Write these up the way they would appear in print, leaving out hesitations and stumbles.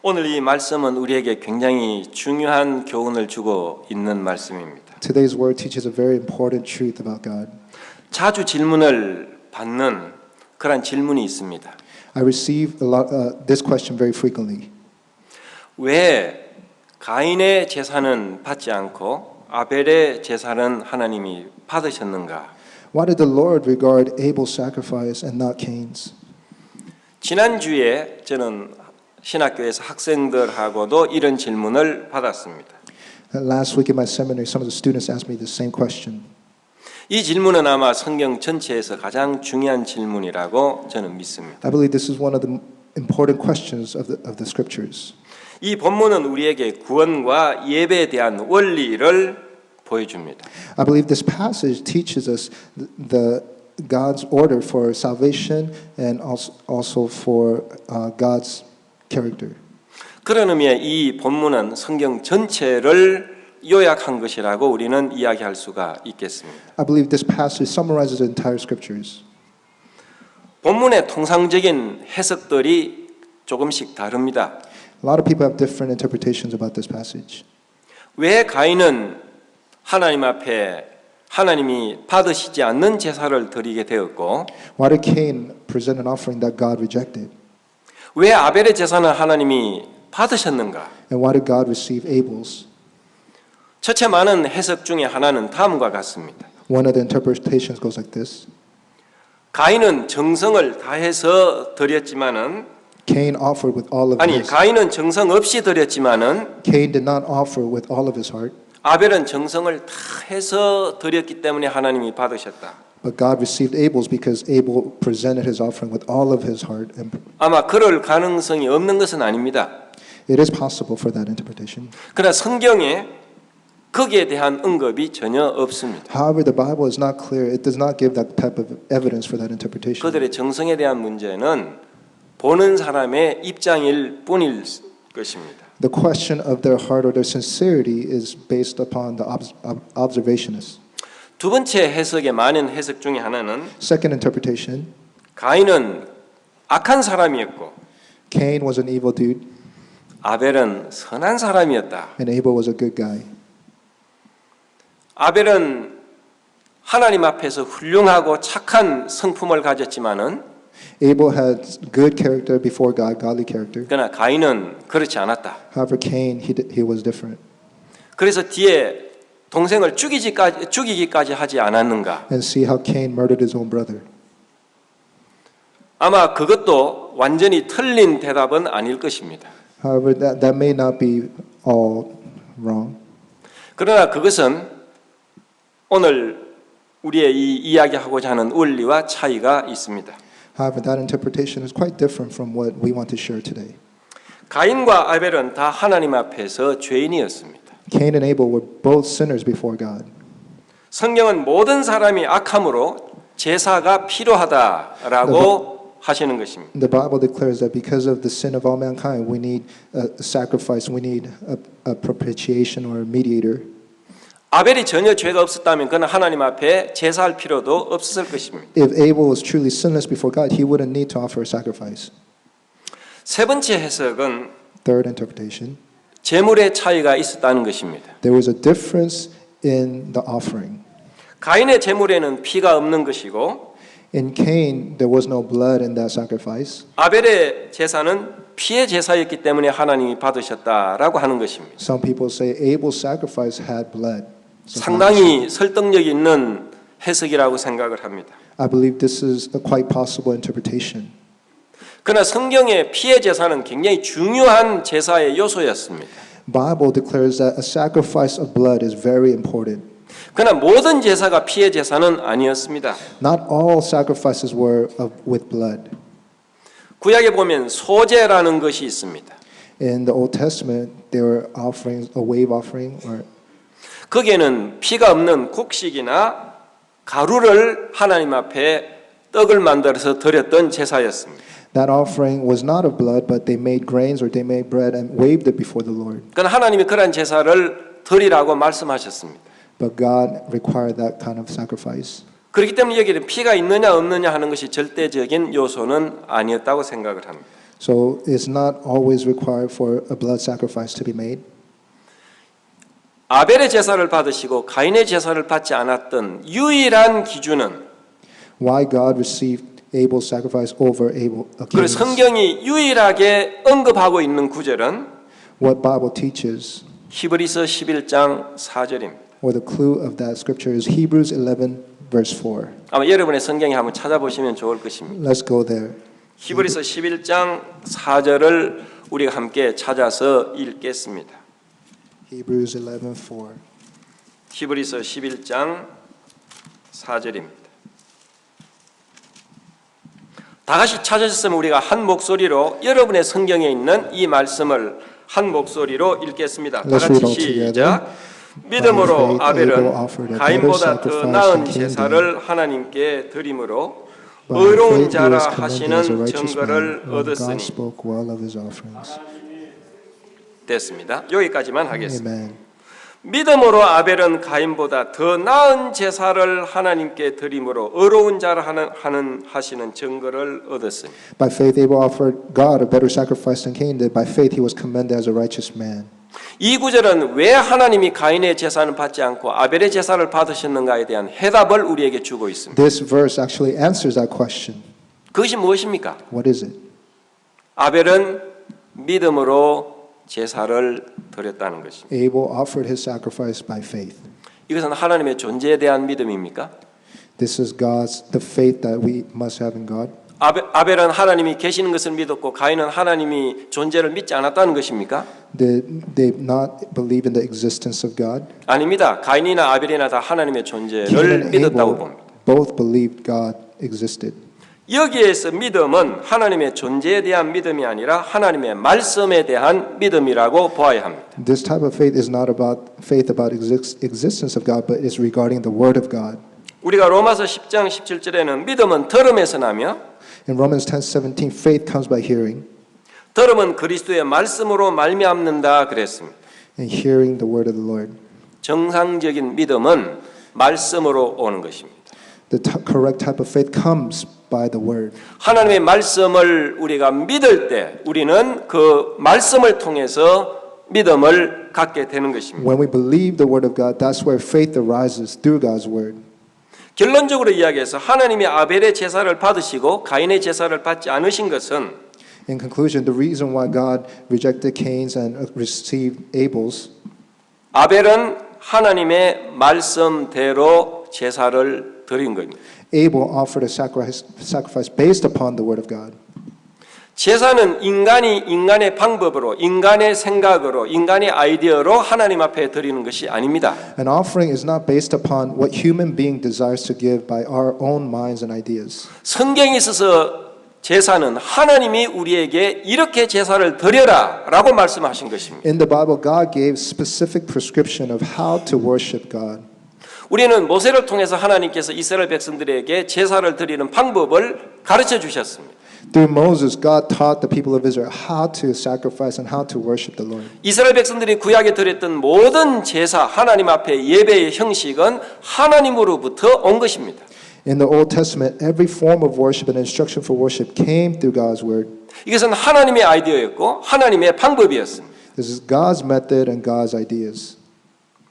오늘 이 말씀은 우리에게 굉장히 중요한 교훈을 주고 있는 말씀입니다. Today's word teaches a very important truth about God. 자주 질문을 받는 그런 질문이 있습니다. I receive this question very frequently. 왜 가인의 제사는 받지 않고 아벨의 제사는 하나님이 받으셨는가? Why did the Lord regard Abel's sacrifice and not Cain's? 지난주에 저는 신학교에서 학생들하고도 이런 질문을 받았습니다. Last week in my seminary, some of the students asked me the same question. 이 질문은 아마 성경 전체에서 가장 중요한 질문이라고 저는 믿습니다. I believe this is one of the important questions of the scriptures. 이 본문은 우리에게 구원과 예배에 대한 원리를 보여줍니다. I believe this passage teaches us the God's order for salvation and also for God's character. 그런 의미에 이 본문은 성경 전체를 요약한 것이라고 우리는 이야기할 수가 있겠습니다. I believe this passage summarizes the entire scriptures. 본문의 통상적인 해석들이 조금씩 다릅니다. A lot of people have different interpretations about this passage. 왜 가인은 하나님 앞에 하나님이 받으시지 않는 제사를 드리게 되었고, Why did Cain present an offering that God rejected? 왜 아벨의 제사는 하나님이 받으셨는가? And why did God receive Abel's? 첫째 많은 해석 중에 하나는 다음과 같습니다. One of the interpretations goes like this. 가인은 정성을 다해서 드렸지만은 Cain offered with all of his. 가인은 정성 없이 드렸지만은 Cain did not offer with all of his heart. 아벨은 정성을 다해서 드렸기 때문에 하나님이 받으셨다. But God received Abel's because Abel presented his offering with all of his heart. 아마 그럴 가능성이 없는 것은 아닙니다. It is possible for that interpretation. 그러나 성경에 거기에 대한 언급이 전혀 없습니다. However, the Bible is not clear. It does not give that type of evidence for that interpretation. 그들의 정성에 대한 문제는 보는 사람의 입장일 뿐일 것입니다. The question of their heart or their sincerity is based upon the observationists. 두 번째 해석의 많은 해석 중에 하나는 Second interpretation, 가인은 악한 사람이었고 Cain was an evil dude 아벨은 선한 사람이었다. and Abel was a good guy. 아벨은 하나님 앞에서 훌륭하고 착한 성품을 가졌지만은 Abel had good character before God, godly character. 그러나 가인은 그렇지 않았다. However, Cain, he was different. 그래서 뒤에 동생을 죽이기까지 하지 않았는가? And see how Cain murdered his own brother. 아마 그것도 완전히 틀린 대답은 아닐 것입니다. However, that may not be all wrong. 그러나 그것은 오늘 우리의 이 이야기하고자 하는 원리와 차이가 있습니다. However, that interpretation is quite different from what we want to share today. 가인과 아벨은 다 하나님 앞에서 죄인이었습니다. Cain and Abel were both sinners before God. 성경은 모든 사람이 악함으로 제사가 필요하다라고 하시는 것입니다. The Bible declares that because of the sin of all mankind, we need a sacrifice, we need a propitiation or a mediator. 아벨이 전혀 죄가 없었다면 그는 하나님 앞에 제사할 필요도 없었을 것입니다. If Abel was truly sinless before God, he wouldn't need to offer a sacrifice. 세 번째 해석은 Third interpretation, 제물의 차이가 있었다는 것입니다. there was a difference in the offering. 가인의 제물에는 피가 없는 것이고 In Cain, there was no blood in that sacrifice. 아벨의 제사는 피의 제사였기 때문에 하나님이 받으셨다라고 하는 것입니다. Some people say Abel's sacrifice had blood. 상당히 설득력 있는 해석이라고 생각을 합니다. I believe this is a quite possible interpretation. 그러나 성경의 피의 제사는 굉장히 중요한 제사의 요소였습니다. Bible declares that a sacrifice of blood is very important. 그러나 모든 제사가 피의 제사는 아니었습니다. Not all sacrifices were with blood. 구약에 보면 소제라는 것이 있습니다. In the Old Testament, there were offerings, a wave offering, or 거기에는 피가 없는 곡식이나 가루를 하나님 앞에 떡을 만들어서 드렸던 제사였습니다. that offering was not of blood, but they made grains or they made bread and waved it before the Lord. 그러나 하나님이 그런 제사를 드리라고 말씀하셨습니다. But God required that kind of sacrifice. 그렇기 때문에 여기는 피가 있느냐 없느냐 하는 것이 절대적인 요소는 아니었다고 생각을 합니다. So it's not always required for a blood sacrifice to be made. 아벨의 제사를 받으시고 가인의 제사를 받지 않았던 유일한 기준은 Why God received Abel's sacrifice over 그리고 Cain's? 성경이 유일하게 언급하고 있는 구절은 What Bible teaches, 히브리서 11장 4절입니다. or the clue of that scripture is Hebrews 11 verse 4. 아마 여러분의 성경에 한번 찾아보시면 좋을 것입니다. Let's go there. 히브리서 11장 4절을 우리가 함께 찾아서 읽겠습니다. Hebrews 11:4. 히브리서 11장 4절입니다. 다 같이 찾으셨으면 우리가 한 목소리로 여러분의 성경에 있는 이 말씀을 한 목소리로 읽겠습니다. 다 Let's read 같이 all 시작. 믿음으로 아벨은 가인보다 더 나은 제사를 하나님께 드림으로 의로운 자라 하시는 증거를 얻었으니 됐습니다. 여기까지만 하겠습니다. Amen. 믿음으로 아벨은 가인보다 더 나은 제사를 하나님께 드림으로 의로운 자라 하시는 증거를 얻었으니 By faith Abel offered God a better sacrifice than Cain did. By faith he was commended as a righteous man. 이 구절은 왜 하나님이 가인의 제사는 받지 않고 아벨의 제사를 받으셨는가에 대한 해답을 우리에게 주고 있습니다. This verse actually answers that question. 그것이 무엇입니까? What is it? 아벨은 믿음으로 제사를 드렸다는 것입니다. Abel offered his sacrifice by faith. 이것은 하나님의 존재에 대한 믿음입니까? This is the faith that we must have in God. 아벨은 하나님이 계시는 것을 믿었고 가인은 하나님이 존재를 믿지 않았다는 것입니까? They not believe in the existence of God. 아닙니다. 가인이나 아벨이나 다 하나님의 Cain 존재를 and 믿었다고 Abel 봅니다. both believed God existed. 여기에서 믿음은 하나님의 존재에 대한 믿음이 아니라 하나님의 말씀에 대한 믿음이라고 보아야 합니다. This type of faith is not about faith about existence of God, but it's regarding the Word of God. 우리가 로마서 10장 17절에는 믿음은 들음에서 나며 In Romans 10:17, faith comes by hearing, 들음은 그리스도의 말씀으로 말미암는다 그랬습니다. and hearing the word of the Lord. 정상적인 믿음은 말씀으로 오는 것입니다. The correct type of faith comes by the word. 하나님의 말씀을 우리가 믿을 때 우리는 그 말씀을 통해서 믿음을 갖게 되는 것입니다. When we believe the word of God, that's where faith arises through God's word. 결론적으로 이야기해서 하나님이 아벨의 제사를 받으시고 가인의 제사를 받지 않으신 것은 In conclusion, the reason why God rejected Cain's and received Abel's, 아벨은 하나님의 말씀대로 제사를 드린 겁니다. Abel offered a sacrifice based upon the word of God. 제사는 인간이 인간의 방법으로, 인간의 생각으로, 인간의 아이디어로 하나님 앞에 드리는 것이 아닙니다. An offering is not based upon what human being desires to give by our own minds and ideas. 성경에 있어서 제사는 하나님이 우리에게 이렇게 제사를 드려라라고 말씀하신 것입니다. In the Bible, God gave specific prescription of how to worship God. 우리는 모세를 통해서 하나님께서 이스라엘 백성들에게 제사를 드리는 방법을 가르쳐 주셨습니다. Through Moses, God taught the people of Israel how to sacrifice and how to worship the Lord. 이스라엘 백성들이 구약에 드렸던 모든 제사, 하나님 앞에 예배의 형식은 하나님으로부터 온 것입니다. In the Old Testament, every form of worship and instruction for worship came through God's word. 이것은 하나님의 아이디어였고 하나님의 방법이었습니다. This is God's method and God's ideas.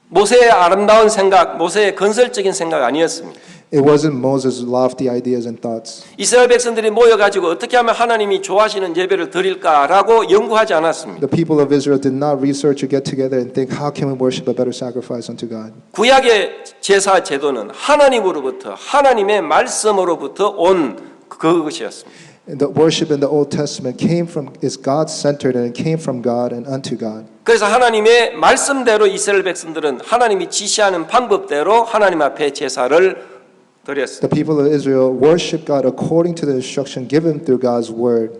모세의 아름다운 생각, 모세의 건설적인 생각 아니었습니다. It wasn't Moses' lofty ideas and thoughts. 이스라엘 백성들이 모여가지고 어떻게 하면 하나님이 좋아하시는 예배를 드릴까라고 연구하지 않았습니다. The people of Israel did not research or get together and think, how can we worship a better sacrifice unto God? 구약의 제사 제도는 하나님으로부터 하나님의 말씀으로부터 온 그것이었습니다. And the worship in the Old Testament is God-centered and it came from God and unto God. 그래서 하나님의 말씀대로 이스라엘 백성들은 하나님이 지시하는 방법대로 하나님 앞에 제사를 드렸습니다. The people of Israel worship God according to the instruction given through God's word.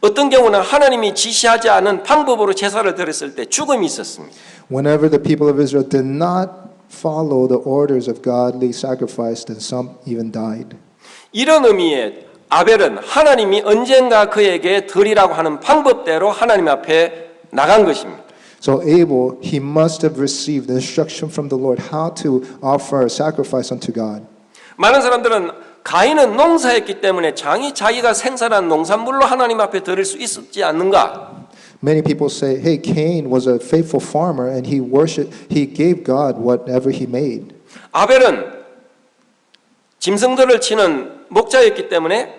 어떤 경우는 하나님이 지시하지 않은 방법으로 제사를 드렸을 때 죽음이 있었습니다. Whenever the people of Israel did not follow the orders of godly sacrifice, then some even died. 이런 의미의 아벨은 하나님이 언젠가 그에게 드리라고 하는 방법대로 하나님 앞에 나간 것입니다. So Abel, he must have received the instruction from the Lord how to offer a sacrifice unto God. 많은 사람들은 가인은 농사했기 때문에 자기가 생산한 농산물로 하나님 앞에 드릴 수 있었지 않는가? Many people say, hey, Cain was a faithful farmer and he gave God whatever he made. 아벨은 짐승들을 치는 목자였기 때문에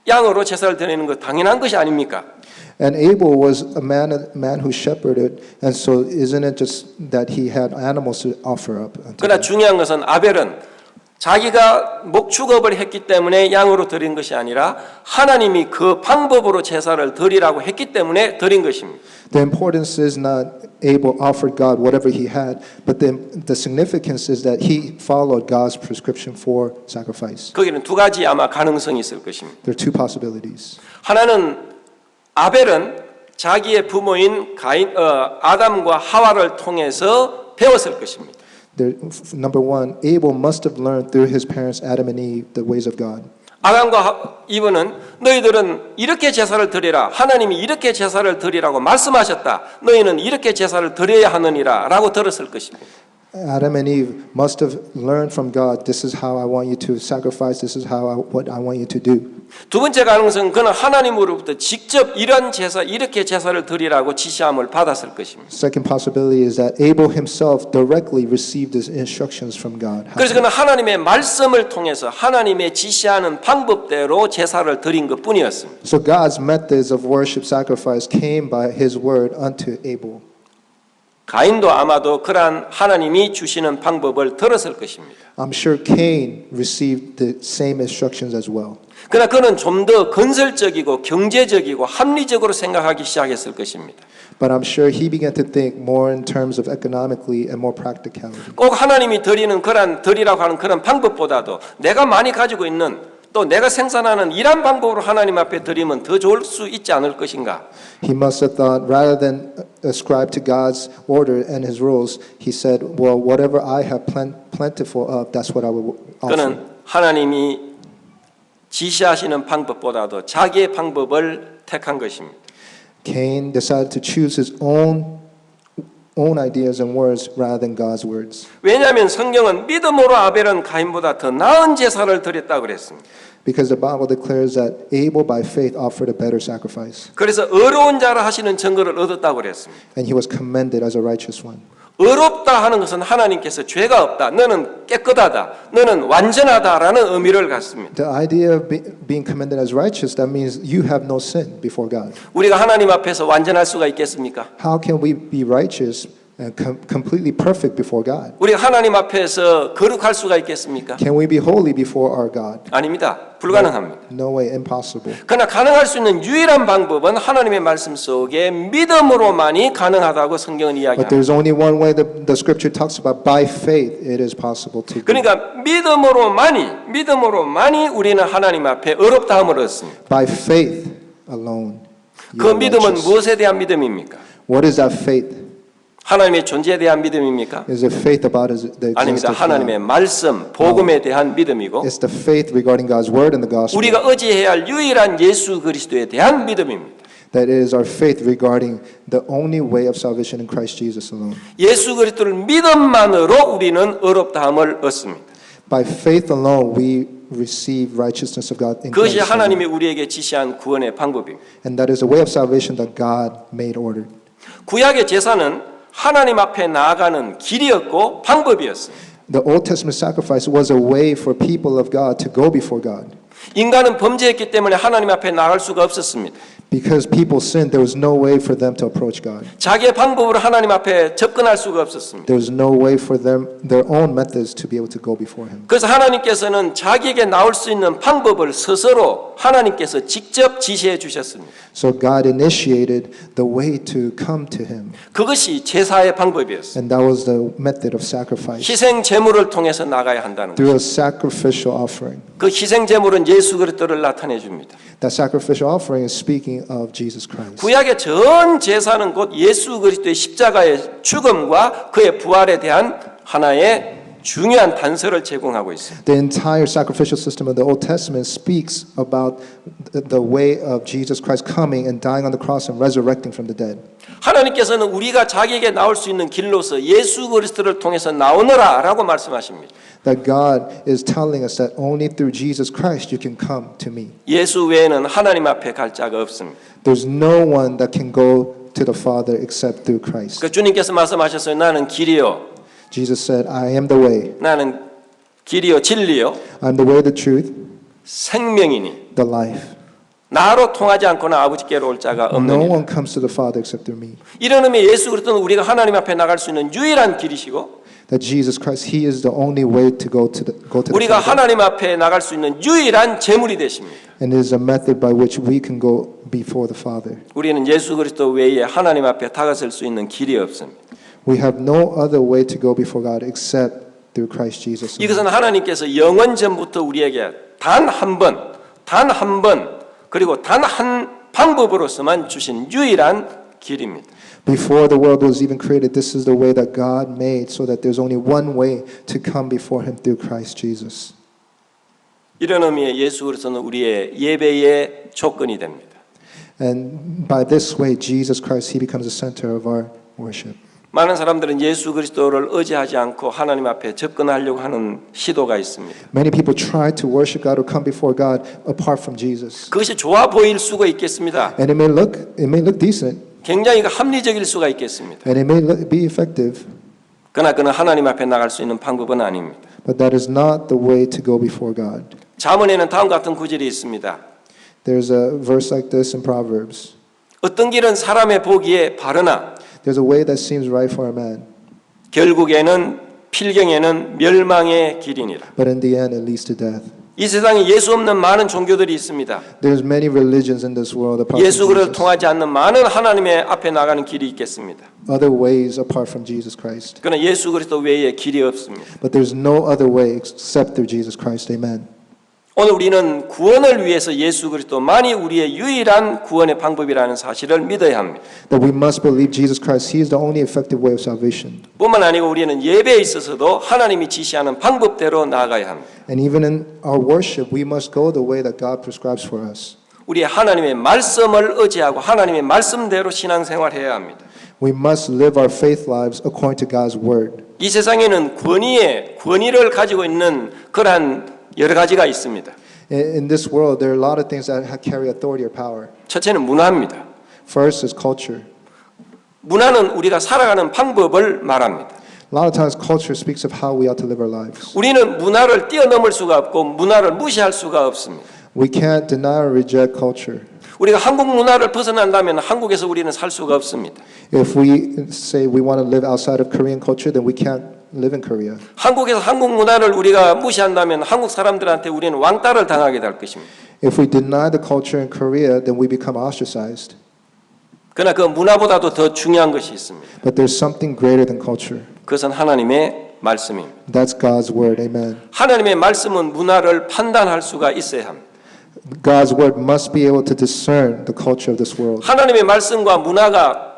양으로 제사를 드리는 것 당연한 것이 아닙니까? And Abel was a man who shepherded, and so isn't it just that he had animals to offer up? 그러나 중요한 것은 아벨은 자기가 목축업을 했기 때문에 양으로 드린 것이 아니라 하나님이 그 방법으로 제사를 드리라고 했기 때문에 드린 것입니다. The importance is not Abel offered God whatever he had, but the significance is that he followed God's prescription for sacrifice. 거기는 두 가지 아마 가능성이 있을 것입니다. There are two possibilities. 하나는 아벨은 자기의 부모인 아담과 하와를 통해서 배웠을 것입니다. Number one, Abel must have learned through his parents Adam and Eve the ways of God. 아담과 이브는 너희들은 이렇게 제사를 드리라. 하나님이 이렇게 제사를 드리라고 말씀하셨다. 너희는 이렇게 제사를 드려야 하느니라 라고 들었을 것입니다. Adam and Eve must have learned from God. This is how I want you to sacrifice. This is what I want you to do. 두 번째 가능성은 그는 하나님으로부터 직접 이렇게 제사를 드리라고 지시함을 받았을 것입니다. Second possibility is that Abel himself directly received his instructions from God. 그래서 그는 하나님의 말씀을 통해서 하나님의 지시하는 방법대로 제사를 드린 것뿐이었습니다. So God's methods of worship sacrifice came by his word unto Abel. 가인도 아마도 그러한 하나님이 주시는 방법을 들었을 것입니다. I'm sure Cain received the same instructions as well. 그러나 그는 좀 더 건설적이고 경제적이고 합리적으로 생각하기 시작했을 것입니다. But I'm sure he began to think more in terms of economically and more practicality. 꼭 하나님이 드리라고 하는 그런 방법보다도 내가 많이 가지고 있는 또 내가 생산하는 이런 방법으로 하나님 앞에 드리면 더 좋을 수 있지 않을 것인가? He must have thought, rather than ascribe to God's order and His rules, he said, "Well, whatever I have plentiful of, that's what I will offer." 그는 하나님이 지시하시는 방법보다도 자기의 방법을 택한 것입니다. Cain decided to choose his own ideas and words rather than God's words. 왜냐하면 성경은 믿음으로 아벨은 가인보다 더 나은 제사를 드렸다고 그랬습니다. Because the Bible declares that Abel by faith offered a better sacrifice, 그래서 의로운 자라 하시는 증거를 얻었다고 그랬습니다. and he was commended as a righteous one. 의롭다 하는 것은 하나님께서 죄가 없다. 너는 깨끗하다. 너는 완전하다라는 의미를 갖습니다. The idea of being commended as righteous, that means you have no sin before God. 우리가 하나님 앞에서 완전할 수가 있겠습니까? How can we be righteous and completely perfect before God? 우리가 하나님 앞에서 거룩할 수가 있겠습니까? Can we be holy before our God? 아닙니다. 불가능합니다. No way, impossible. 그러나 가능할 수 있는 유일한 방법은 하나님의 말씀 속에 믿음으로만이 가능하다고 성경은 But 이야기합니다. there's only one way that the scripture talks about. By faith, it is possible to do. 그러니까 믿음으로만이 우리는 하나님 앞에 의롭다함을 얻습니다. By faith alone. you 그 are 믿음은 righteous. 무엇에 대한 믿음입니까? What is that faith? 하나님의 존재에 대한 믿음입니까? Is it faith about the existence 아닙니다. of 하나님의 God? 말씀, 복음에 대한 믿음이고 It's the faith regarding God's word and the gospel. 우리가 의지해야 할 유일한 예수 그리스도에 대한 믿음입니다. That it is our faith regarding the only way of salvation in Christ Jesus alone. 예수 그리스도를 믿음만으로 우리는 의롭다함을 얻습니다. By faith alone, we receive righteousness of God in 그것이 Christ 하나님이 alone. 우리에게 지시한 구원의 방법입니다. And that is a way of salvation that God made ordered. 구약의 제사는 하나님 앞에 나아가는 길이었고 방법이었어요. The Old Testament sacrifice was a way for people of God to go before God. 인간은 범죄했기 때문에 하나님 앞에 나갈 수가 없었습니다. Because people sinned, there was no way for them to approach God. 자기의 방법으로 하나님 앞에 접근할 수가 없었습니다. There was no way for them, their own methods, to be able to go before Him. 그래서 하나님께서는 자기에게 나올 수 있는 방법을 스스로 하나님께서 직접 지시해 주셨습니다. So God initiated the way to come to Him. 그것이 제사의 방법이었어요. And that was the method of sacrifice. 희생 제물을 통해서 나가야 한다는 Through 거죠. a sacrificial offering. 그 희생 제물은 예수 그리스도를 나타내 줍니다. That sacrificial offering is speaking of Jesus Christ. 구약의 전 제사는 곧 예수 그리스도의 십자가의 죽음과 그의 부활에 대한 하나의 중요한 단서를 제공하고 있습니다. The entire sacrificial system of the Old Testament speaks about the way of Jesus Christ coming and dying on the cross and resurrecting from the dead. 하나님께서는 우리가 자기에게 나올 수 있는 길로서 예수 그리스도를 통해서 나오너라라고 말씀하십니다. That God is telling us that only through Jesus Christ you can come to me. 예수 외에는 하나님 앞에 갈 자가 없습니다. There's no one that can go to the Father except through Christ. 그 주님께서 말씀하셨어요. 나는 길이요. Jesus said, I am the way. 나는 길이요 진리요 I'm the way, the truth, 생명이니 the life. 나로 통하지 않고는 아버지께로 올 자가 No 없느니라. one comes to the Father except through me. 이런 의미에 예수 그리스도는 우리가 하나님 앞에 나갈 수 있는 유일한 길이시고 That Jesus Christ, He is the only way to go to the 우리가 Father. 하나님 앞에 나갈 수 있는 유일한 제물이 되십니다. And it is a method by which we can go before the Father. 우리는 예수 그리스도 외에 하나님 앞에 다가설 수 있는 길이 없습니다. We have no other way to go before God except through Christ Jesus. 이것은 하나님께서 영원 전부터 우리에게 단 한 번 그리고 단 한 방법으로서만 주신 유일한 길입니다. Before the world was even created, this is the way that God made so that there's only one way to come before Him through Christ Jesus. 이런 의미에 예수 그리스도는 우리의 예배의 조건이 됩니다. And by this way, Jesus Christ, He becomes the center of our worship. 많은 사람들은 예수 그리스도를 의지하지 않고 하나님 앞에 접근하려고 하는 시도가 있습니다. Many people try to worship God or come before God apart from Jesus. 그것이 좋아 보일 수가 있겠습니다. And it may look decent, 굉장히 합리적일 수가 있겠습니다. and it may be effective, 그러나 그는 하나님 앞에 나갈 수 있는 방법은 아닙니다. but that is not the way to go before God. 잠언에는 다음 같은 구절이 있습니다. There's a verse like this in Proverbs. 어떤 길은 사람의 보기에 바르나 There's a way that seems right for a man, 결국에는 필경에는 멸망의 길이니라. but in the end it leads to death. 이 세상에 예수 없는 많은 종교들이 있습니다. There's many religions in this world apart 예수 from 그리스도를 Jesus. 통하지 않는 많은 하나님의 앞에 나가는 길이 있겠습니다. Other ways apart from Jesus Christ. 그러나 예수 그리스도 외에 길이 없습니다. But there's no other way except through Jesus Christ. Amen. 오늘 우리는 구원을 위해서 예수 그리스도만이 우리의 유일한 구원의 방법이라는 사실을 믿어야 합니다. That we must believe Jesus Christ. He is the only effective way of salvation. 뿐만 아니고 우리는 예배에 있어서도 하나님이 지시하는 방법대로 나아가야 합니다. And even in our worship, we must go the way that God prescribes for us. 우리 하나님의 말씀을 의지하고 하나님의 말씀대로 신앙생활해야 합니다. We must live our faith lives according to God's word. 이 세상에는 권위를 가지고 있는 그러한 여러 가지가 있습니다. In this world, there are a lot of things that carry authority or power. 첫째는 문화입니다. First is culture. 문화는 우리가 살아가는 방법을 말합니다. A lot of times, culture speaks of how we ought to live our lives. 우리는 문화를 뛰어넘을 수가 없고 문화를 무시할 수가 없습니다. We can't deny or reject culture. 우리가 한국 문화를 벗어난다면 한국에서 우리는 살 수가 없습니다. If we say we want to live outside of Korean culture, then we can't live in Korea. 한국에서 한국 문화를 우리가 무시한다면 한국 사람들한테 우리는 왕따를 당하게 될 것입니다. If we deny the culture in Korea, then we become ostracized. 그러나 그 문화보다도 더 중요한 것이 있습니다. But there's something greater than culture. 그것은 하나님의 말씀입니다. That's God's word. Amen. 하나님의 말씀은 문화를 판단할 수가 있어야 합니다. God's word must be able to discern the culture of this world. 하나님의 말씀과 문화가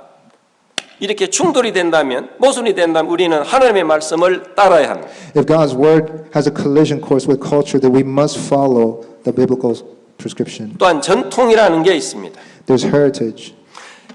이렇게 충돌이 된다면, 모순이 된다면 우리는 하나님의 말씀을 따라야 합니다. If God's word has a collision course with culture, then we must follow the biblical prescription. 또한 전통이라는 게 있습니다. There's heritage.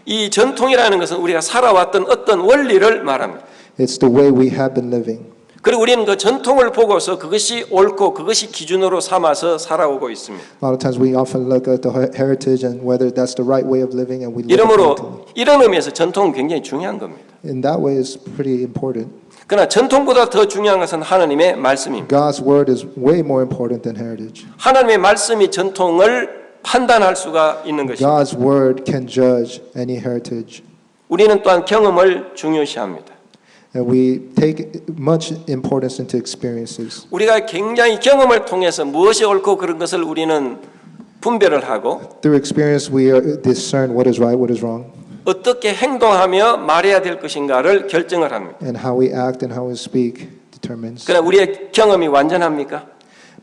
이 전통이라는 것은 우리가 살아왔던 어떤 원리를 말합니다. It's the way we have been living. 그리고 우리는 그 전통을 보고서 그것이 옳고 그것이 기준으로 삼아서 살아오고 있습니다. A lot of times we often look at the heritage and whether that's the right way of living and we live 이러므로 accordingly. 이런 의미에서 전통은 굉장히 중요한 겁니다. In that way, it's pretty important. 그러나 전통보다 더 중요한 것은 하나님의 말씀입니다. God's word is way more important than heritage. 하나님의 말씀이 전통을 판단할 수가 있는 것입니다. God's word can judge any heritage. 우리는 또한 경험을 중요시합니다. And we take much importance into experiences. 우리가 굉장히 경험을 통해서 무엇이 옳고 그런 것을 우리는 분별을 하고 Through experience, we discern what is right, what is wrong, 어떻게 행동하며 말해야 될 것인가를 결정을 합니다. and how we act and how we speak determines. 그러나 우리의 경험이 완전합니까?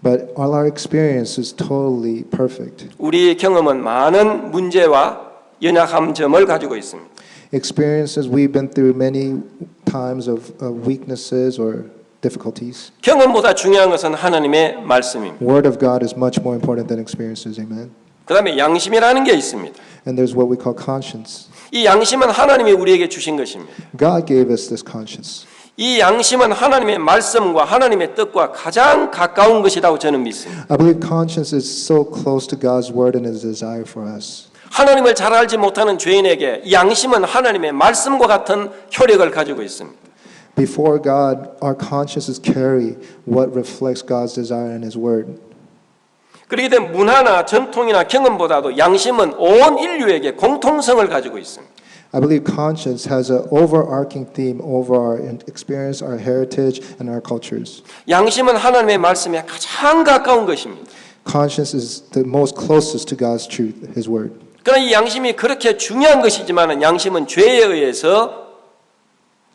But all our experience is totally perfect. 우리의 경험은 많은 문제와 연약한 점을 가지고 있습니다. Experiences, we've been through many times of weaknesses or difficulties. 경험보다 중요한 것은 하나님의 말씀입니다. Word of God is much more important than experiences. Amen. 그다음에 양심이라는 게 있습니다. And there's what we call conscience. 이 양심은 하나님이 우리에게 주신 것입니다. God gave us this conscience. 이 양심은 하나님의 말씀과 하나님의 뜻과 가장 가까운 것이라고 저는 믿습니다. I believe conscience is so close to God's word and His desire for us. 하나님을 잘 알지 못하는 죄인에게 이 양심은 하나님의 말씀과 같은 효력을 가지고 있습니다. Before God, our consciences carry what reflects God's desire and His word. 그렇기 때문에 문화나 전통이나 경험보다도 양심은 온 인류에게 공통성을 가지고 있습니다. I believe conscience has an overarching theme over our experience, our heritage, and our cultures. 양심은 하나님의 말씀에 가장 가까운 것입니다. Conscience is the most closest to God's truth, His word. 그러나 이 양심이 그렇게 중요한 것이지만 양심은 죄에 의해서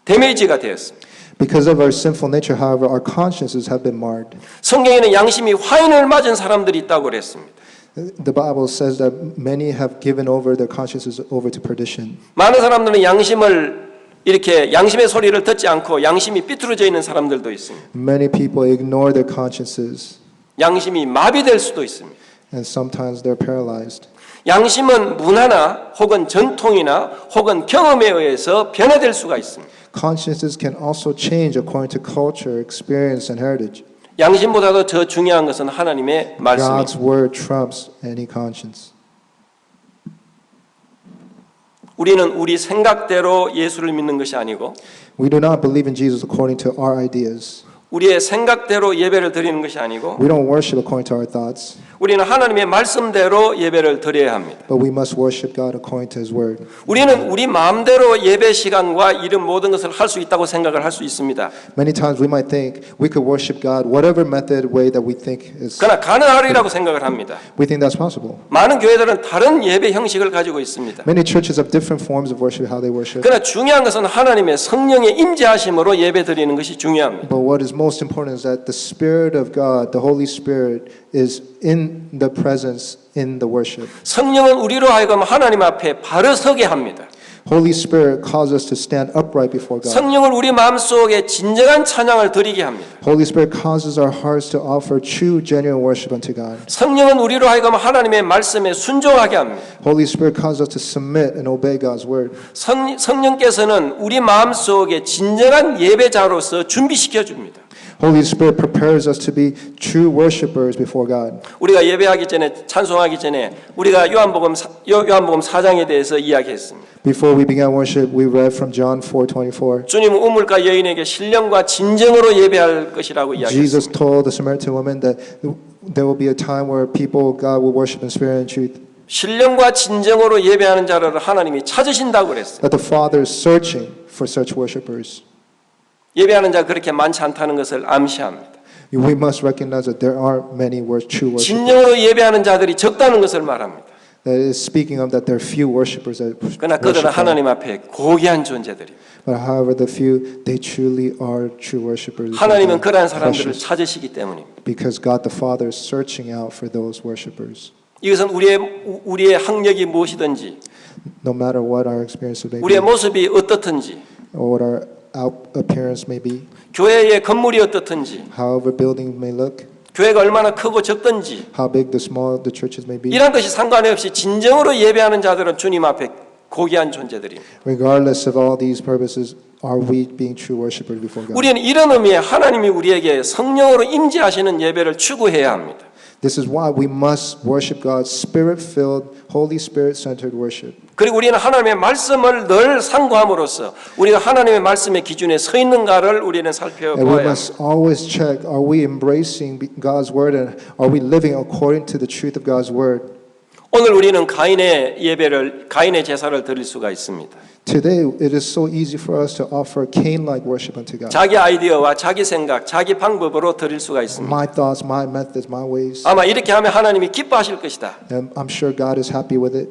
데미지가 되었습니다. Because of our sinful nature, however, our consciences have been marred. 성경에는 양심이 화인을 맞은 사람들이 있다고 그랬습니다. The Bible says that many have given over their consciences over to perdition. 많은 사람들은 양심을 이렇게 양심의 소리를 듣지 않고 양심이 삐뚤어져 있는 사람들도 있습니다. Many people ignore their consciences, 양심이 마비될 수도 있습니다. and sometimes they're paralyzed. 양심은 문화나 혹은 전통이나 혹은 경험에 의해서 변화될 수가 있습니다. Consciences can also change according to culture, experience, and heritage. 양심보다도 더 중요한 것은 하나님의 말씀입니다. God's word trumps any conscience. 우리는 우리 생각대로 예수를 믿는 것이 아니고 We do not believe in Jesus according to our ideas. 우리의 생각대로 예배를 드리는 것이 아니고 We don't worship according to our thoughts, 우리는 하나님의 말씀대로 예배를 드려야 합니다. but we must worship God according to His word. 우리는 우리 마음대로 예배 시간과 이런 모든 것을 할 수 있다고 생각을 할 수 있습니다. Many times we might think we could worship God whatever method, way that we think is. 그러나 가능하리라고 생각을 합니다. We think that's possible. 많은 교회들은 다른 예배 형식을 가지고 있습니다. Many churches have different forms of worship, how they worship. 그러나 중요한 것은 하나님의 성령의 임재하심으로 예배 드리는 것이 중요합니다. But what is most important is that the Spirit of God, the Holy Spirit, is in the presence in the worship. 성령은 우리로 하여금 하나님 앞에 바로 서게 합니다. Holy Spirit calls us to stand upright before God. 성령은 우리 마음속에 진정한 찬양을 드리게 합니다. Holy Spirit causes our hearts to offer true, genuine worship unto God. 성령은 우리로 하여금 하나님의 말씀에 순종하게 합니다. Holy Spirit causes us to submit and obey God's word. 성령께서는 우리 마음속에 진정한 예배자로서 준비시켜 줍니다. Holy Spirit prepares us to be true worshipers before God. 우리가 예배하기 전에 찬송하기 전에 우리가 요한복음 4장에 대해서 이야기했습니다. Before we began worship, we read from John 4:24. 주님은 우물가 여인에게 신령과 진정으로 예배할 것이라고 Jesus 이야기했습니다. told the Samaritan woman that there will be a time where people, God, will worship in spirit and truth. 신령과 진정으로 예배하는 자를 하나님이 찾으신다고 그랬어요. That the Father is searching for such worshipers. 예배하는 자 그렇게 많지 않다는 것을 암시합니다. We must recognize that there aren't many true worshipers. 진정으로 예배하는 자들이 적다는 것을 말합니다. That is speaking of that there are few worshipers that 그러나 그들은 worship God. 하나님 앞에 고귀한 존재들이. But however, the few, they truly are true worshipers. 하나님은 그러한 사람들을 찾으시기 때문입니다. Because God the Father is searching out for those worshipers. 이것은 우리의 학력이 무엇이든지, No matter what our experience may be, 우리의 모습이 어떻든지, or what our appearance may be, 교회의 건물이 어떻든지, however building may look, 교회가 얼마나 크고 적든지, how big the small the churches may be, 이런 것이 상관없이 진정으로 예배하는 자들은 주님 앞에 고귀한 존재들입니다. regardless of all these purposes, are we being true worshipers before God? 우리는 이런 의미에 하나님이 우리에게 성령으로 임재하시는 예배를 추구해야 합니다. This is why we must worship God, Spirit-filled, Holy Spirit-centered worship. 그리고 우리는 하나님의 말씀을 늘 상고함으로써 우리가 하나님의 말씀의 기준에 서 있는가를 우리는 And we 살펴보아야 합니다. must always check, are we embracing God's word and are we living according to the truth of God's word? 오늘 우리는 가인의 제사를 드릴 수가 있습니다. Today, it is so easy for us to offer Cain-like worship unto God. 자기 아이디어와 자기 생각, 자기 방법으로 드릴 수가 있습니다. My thoughts, my methods, my ways. 아마 이렇게 하면 하나님이 기뻐하실 것이다. And I'm sure God is happy with it.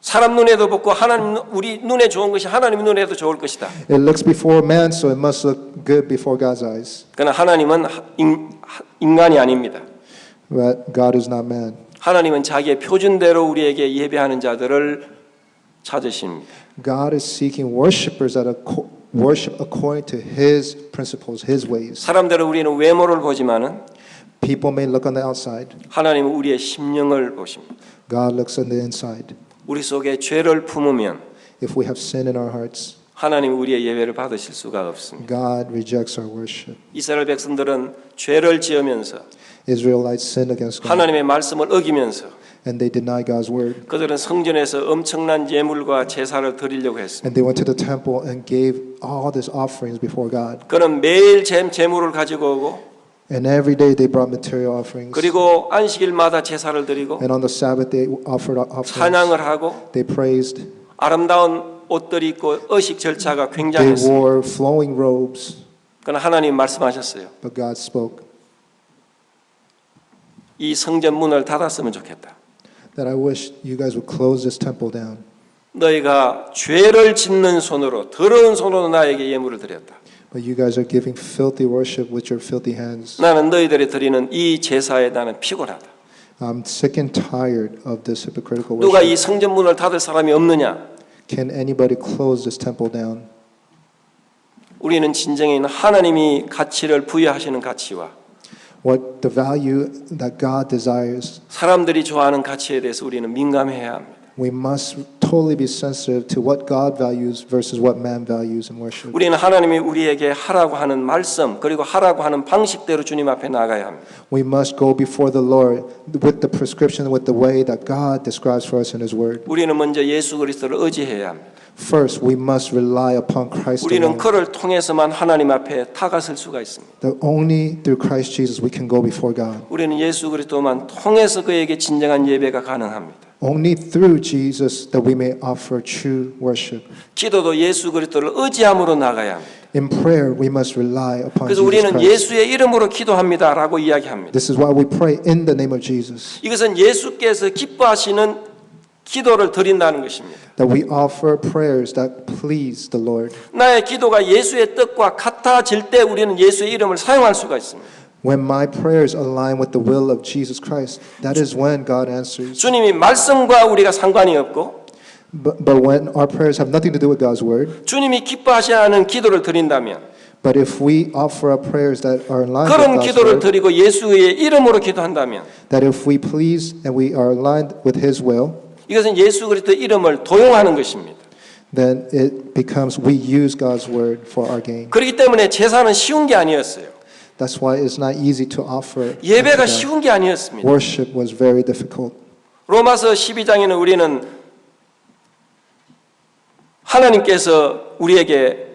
사람 눈에도 좋고 하나님 우리 눈에 좋은 것이 하나님 눈에도 좋을 것이다. It looks before man, so it must look good before God's eyes. 그러나 하나님은 인간이 아닙니다. But God is not man. 하나님은 자기의 표준대로 우리에게 예배하는 자들을 찾으십니다. God is seeking worshipers that worship according to His principles, His ways. 사람들은 우리는 외모를 보지만은 People may look on the outside. 하나님은 우리의 심령을 보십니다. God looks on the inside. 우리 속에 죄를 품으면 If we have sin in our hearts, 하나님은 우리의 예배를 받으실 수가 없습니다. God rejects our worship. 이스라엘 백성들은 죄를 지으면서 Israelites sinned against God, 하나님의 말씀을 어기면서 and they deny God's word. 그들은 성전에서 엄청난 예물과 제사를 드리려고 했습니다. And they went to the temple and gave all these offerings before God. 그는 매일 제물을 가지고 오고 And every day they brought material offerings. 그리고 안식일마다 제사를 드리고 And on the Sabbath they offered offerings. 찬양을 하고 They praised. 아름다운 옷들이 입고 의식 절차가 They 굉장했습니다. wore flowing robes. 그러나 하나님 말씀하셨어요. But God spoke 이 성전 문을 닫았으면 좋겠다. that I wish you guys would close this temple down. 너희가 죄를 짓는 손으로 더러운 손으로 나에게 예물을 드렸다. But you guys are giving filthy worship with your filthy hands. 나는 너희들이 드리는 이 제사에 나는 피곤하다. I'm sick and tired of this hypocritical 누가 이 worship. 성전 문을 닫을 사람이 없느냐? Can anybody close this temple down? 우리는 진정인 하나님이 가치를 부여하시는 가치와 What the value that God desires, 사람들이 좋아하는 가치에 대해서 우리는 민감해야 합니다. we must totally be sensitive to what God values versus what man values in worship. 우리는 하나님이 우리에게 하라고 하는 말씀 그리고 하라고 하는 방식대로 주님 앞에 나가야 합니다. We must go before the Lord with the prescription, with the way that God describes for us in His Word. 우리는 먼저 예수 그리스도를 의지해야 합니다. First, we must rely upon Christ 우리는 alone. 그를 통해서만 하나님 앞에 다가설 수가 있습니다. That only through Christ Jesus we can go before God. 우리는 예수 그리스도만 통해서 그에게 진정한 예배가 가능합니다. Only through Jesus that we may offer true worship. 기도도 예수 그리스도를 의지함으로 나가야 합니다. In prayer, we must rely upon 그래서 Jesus 우리는 Christ. 예수의 이름으로 기도합니다라고 이야기합니다. This is why we pray in the name of Jesus. 이것은 예수께서 기뻐하시는 기도를 드린다는 것입니다. That we offer prayers that please the Lord. 나의 기도가 예수의 뜻과 같아질 때 우리는 예수의 이름을 사용할 수가 있습니다. When my prayers align with the will of Jesus Christ, that is when God answers. 주님이 말씀과 우리가 상관이 없고 But when our prayers have nothing to do with God's word, 주님이 기뻐하시는 기도를 드린다면 but if we offer up prayers that are in line with 그런 God's 기도를 word, 드리고 예수의 이름으로 기도한다면 that if we please and we are aligned with His will, 이것은 예수 그리스도의 이름을 도용하는 것입니다. then it becomes we use God's word for our gain. 그렇기 때문에 제사는 쉬운 게 아니었어요. That's why it's not easy to offer. 예배가 unto God. 쉬운 게 아니었습니다. Worship was very difficult. 로마서 12장에는 우리는 하나님께서 우리에게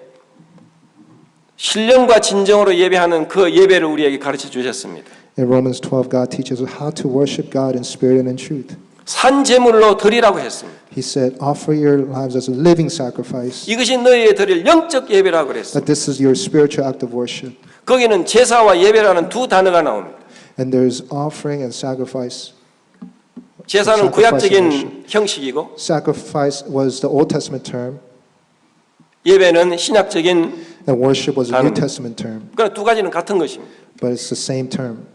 신령과 진정으로 예배하는 그 예배를 우리에게 가르쳐 주셨습니다. In Romans 12, God teaches us how to worship God in spirit and in truth. 산 제물로 드리라고 했습니다. He said, offer your lives as a living sacrifice. 이것이 너희에 드릴 영적 예배라고 그랬습니다. That this is your spiritual act of worship. 거기는 제사와 예배라는 두 단어가 나옵니다. And there's offering and sacrifice. 제사는 구약적인 형식이고 Sacrifice was the Old Testament term, 예배는 신약적인 and worship was a New 단어입니다. Testament term. 그러나 두 가지는 같은 것입니다. But it's the same term.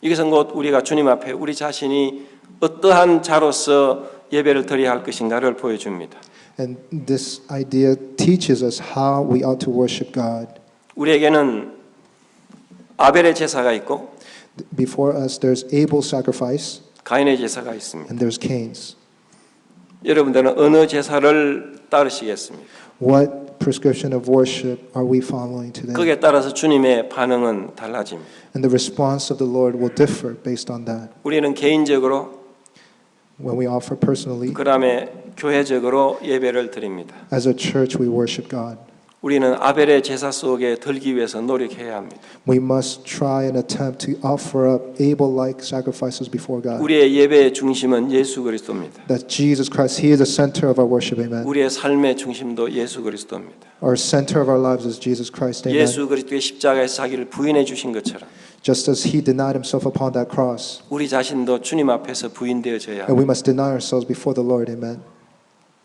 이것은 곧 우리가 주님 앞에 우리 자신이 어떠한 자로서 예배를 드려야 할 것인가를 보여줍니다. And this idea teaches us how we ought to worship God. 우리에게는 아벨의 제사가 있고 Before us, there's Abel's sacrifice, 가인의 제사가 있습니다. and there's Cain's. 여러분들은 어느 제사를 따르시겠습니까? What prescription of worship are we following today? 거기에 따라서 주님의 반응은 달라집니다. And the response of the Lord will differ based on that. 우리는 개인적으로 When we offer personally, 그다음에 교회적으로 예배를 드립니다. as a church, we worship God. 우리는 아벨의 제사 속에 들기 위해서 노력해야 합니다. We must try and attempt to offer up Abel-like sacrifices before God. 우리의 예배의 중심은 예수 그리스도입니다. That Jesus Christ, He is the center of our worship, amen. 우리의 삶의 중심도 예수 그리스도입니다. Our center of our lives is Jesus Christ, amen. 예수 그리스도의 십자가에서 자기를 부인해 주신 것처럼 Just as He denied Himself upon that cross, 우리 자신도 주님 앞에서 부인되어져야 and 합니다. we must deny ourselves before the Lord, amen.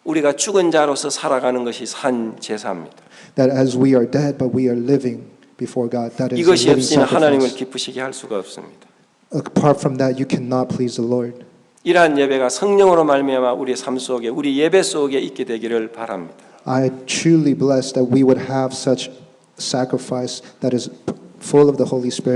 우리가 죽은 자로서 살아가는 것이 산 제사입니다. That as we are dead, but we are living before God, that is a 이것이 living 없이는 하나님을 sacrifice. 기쁘시게 할 수가 없습니다. Apart from that, you cannot please the Lord. 이러한 예배가 성령으로 말미암아 우리의 삶 속에 우리 예배 속에 있게 되기를 바랍니다. I truly blessed that we would have such sacrifice that is full of the Holy Spirit